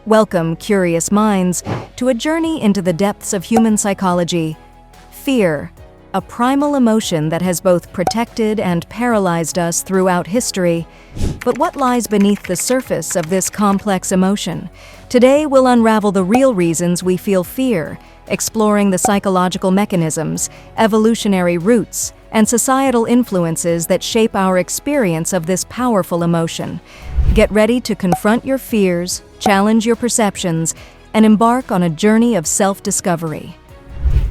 Welcome, curious minds, to a journey into the depths of human psychology. Fear, a primal emotion that has both protected and paralyzed us throughout history. But what lies beneath the surface of this complex emotion? Today we'll unravel the real reasons we feel fear, exploring the psychological mechanisms, evolutionary roots, and societal influences that shape our experience of this powerful emotion. Get ready to confront your fears, challenge your perceptions, and embark on a journey of self-discovery.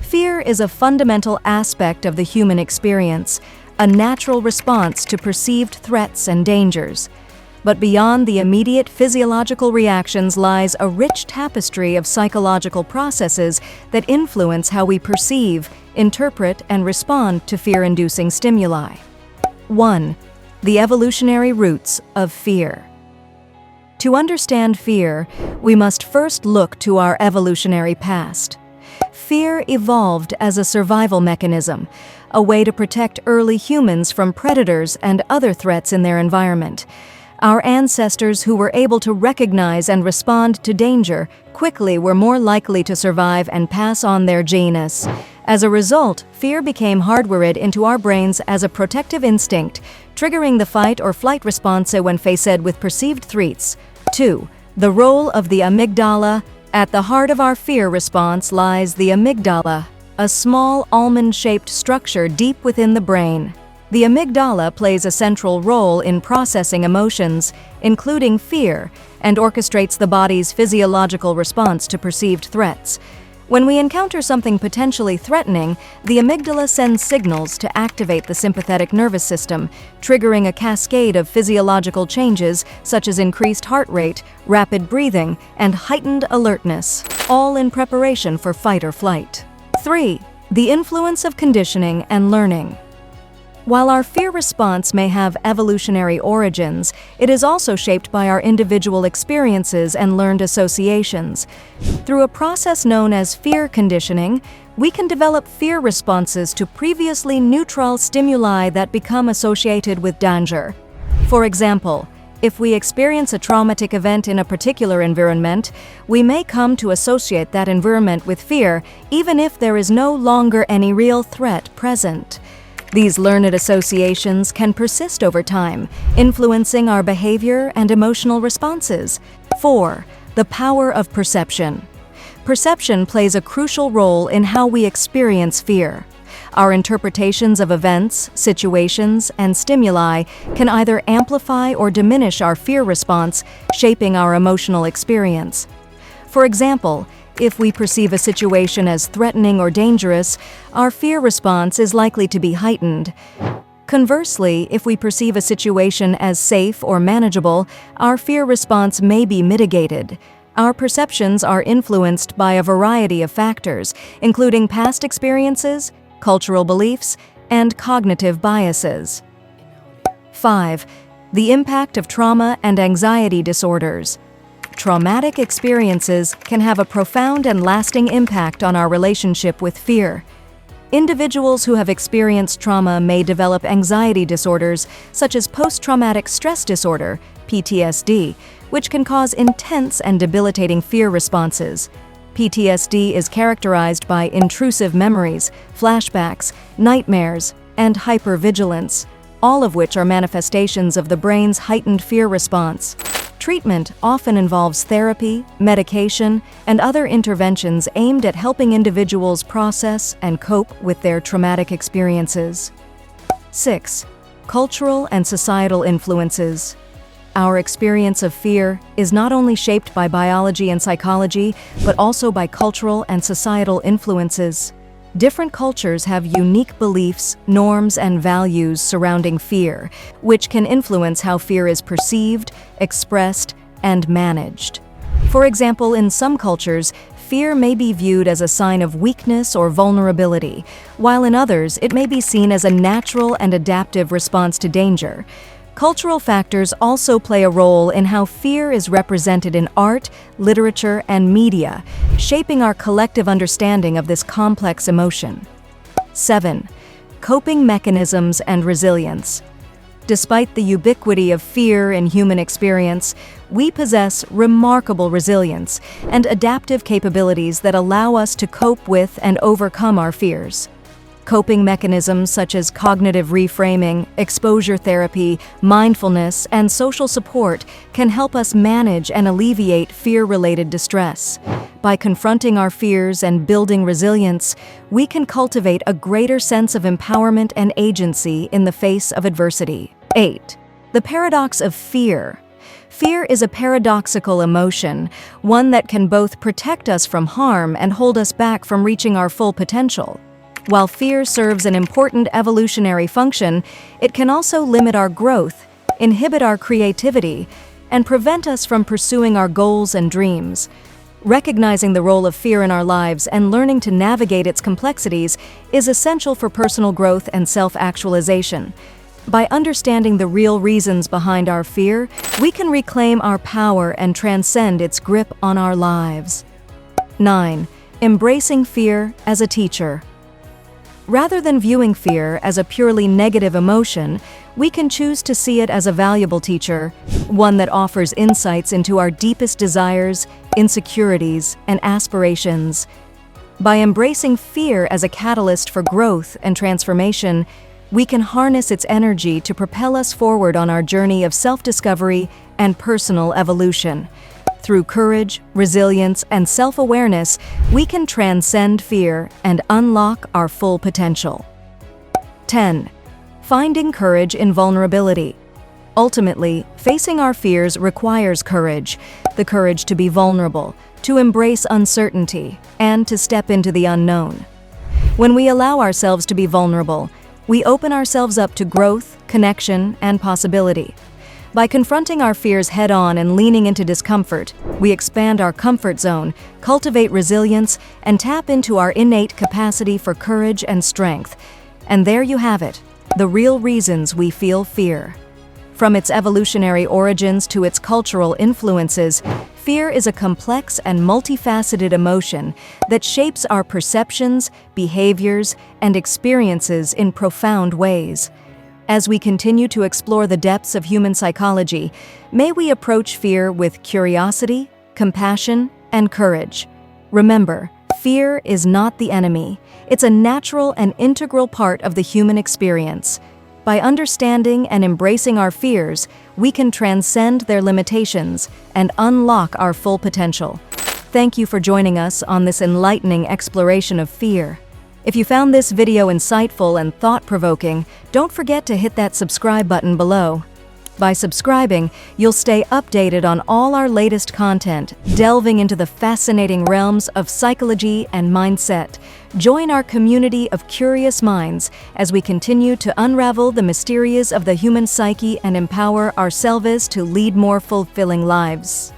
Fear is a fundamental aspect of the human experience, a natural response to perceived threats and dangers. But beyond the immediate physiological reactions lies a rich tapestry of psychological processes that influence how we perceive, interpret, and respond to fear-inducing stimuli. 1. The evolutionary roots of fear. To understand fear, we must first look to our evolutionary past. Fear evolved as a survival mechanism, a way to protect early humans from predators and other threats in their environment. Our ancestors who were able to recognize and respond to danger quickly were more likely to survive and pass on their genes. As a result, fear became hardwired into our brains as a protective instinct, triggering the fight or flight response when faced with perceived threats. 2. The role of the amygdala. At the heart of our fear response lies the amygdala, a small almond-shaped structure deep within the brain. The amygdala plays a central role in processing emotions, including fear, and orchestrates the body's physiological response to perceived threats. When we encounter something potentially threatening, the amygdala sends signals to activate the sympathetic nervous system, triggering a cascade of physiological changes such as increased heart rate, rapid breathing, and heightened alertness, all in preparation for fight or flight. 3. The influence of conditioning and learning. While our fear response may have evolutionary origins, it is also shaped by our individual experiences and learned associations. Through a process known as fear conditioning, we can develop fear responses to previously neutral stimuli that become associated with danger. For example, if we experience a traumatic event in a particular environment, we may come to associate that environment with fear, even if there is no longer any real threat present. These learned associations can persist over time, influencing our behavior and emotional responses. 4. The power of perception. Perception plays a crucial role in how we experience fear. Our interpretations of events, situations, and stimuli can either amplify or diminish our fear response, shaping our emotional experience. For example, if we perceive a situation as threatening or dangerous, our fear response is likely to be heightened. Conversely, if we perceive a situation as safe or manageable, our fear response may be mitigated. Our perceptions are influenced by a variety of factors, including past experiences, cultural beliefs, and cognitive biases. 5. The impact of trauma and anxiety disorders. Traumatic experiences can have a profound and lasting impact on our relationship with fear. Individuals who have experienced trauma may develop anxiety disorders such as post-traumatic stress disorder, PTSD, which can cause intense and debilitating fear responses. PTSD is characterized by intrusive memories, flashbacks, nightmares, and hypervigilance, all of which are manifestations of the brain's heightened fear response. Treatment often involves therapy, medication, and other interventions aimed at helping individuals process and cope with their traumatic experiences. 6. Cultural and societal influences. Our experience of fear is not only shaped by biology and psychology, but also by cultural and societal influences. Different cultures have unique beliefs, norms, and values surrounding fear, which can influence how fear is perceived, expressed, and managed. For example, in some cultures, fear may be viewed as a sign of weakness or vulnerability, while in others, it may be seen as a natural and adaptive response to danger. Cultural factors also play a role in how fear is represented in art, literature, and media, shaping our collective understanding of this complex emotion. 7. Coping mechanisms and resilience. Despite the ubiquity of fear in human experience, we possess remarkable resilience and adaptive capabilities that allow us to cope with and overcome our fears. Coping mechanisms such as cognitive reframing, exposure therapy, mindfulness, and social support can help us manage and alleviate fear-related distress. By confronting our fears and building resilience, we can cultivate a greater sense of empowerment and agency in the face of adversity. 8. The paradox of fear. Fear is a paradoxical emotion, one that can both protect us from harm and hold us back from reaching our full potential. While fear serves an important evolutionary function, it can also limit our growth, inhibit our creativity, and prevent us from pursuing our goals and dreams. Recognizing the role of fear in our lives and learning to navigate its complexities is essential for personal growth and self-actualization. By understanding the real reasons behind our fear, we can reclaim our power and transcend its grip on our lives. 9. Embracing fear as a teacher. Rather than viewing fear as a purely negative emotion, we can choose to see it as a valuable teacher, one that offers insights into our deepest desires, insecurities, and aspirations. By embracing fear as a catalyst for growth and transformation, we can harness its energy to propel us forward on our journey of self-discovery and personal evolution. Through courage, resilience, and self-awareness, we can transcend fear and unlock our full potential. 10. Finding courage in vulnerability. Ultimately, facing our fears requires courage, the courage to be vulnerable, to embrace uncertainty, and to step into the unknown. When we allow ourselves to be vulnerable, we open ourselves up to growth, connection, and possibility. By confronting our fears head-on and leaning into discomfort, we expand our comfort zone, cultivate resilience, and tap into our innate capacity for courage and strength. And there you have it, the real reasons we feel fear. From its evolutionary origins to its cultural influences, fear is a complex and multifaceted emotion that shapes our perceptions, behaviors, and experiences in profound ways. As we continue to explore the depths of human psychology, may we approach fear with curiosity, compassion, and courage. Remember, fear is not the enemy. It's a natural and integral part of the human experience. By understanding and embracing our fears, we can transcend their limitations and unlock our full potential. Thank you for joining us on this enlightening exploration of fear. If you found this video insightful and thought-provoking, don't forget to hit that subscribe button below. By subscribing, you'll stay updated on all our latest content, delving into the fascinating realms of psychology and mindset. Join our community of curious minds as we continue to unravel the mysteries of the human psyche and empower ourselves to lead more fulfilling lives.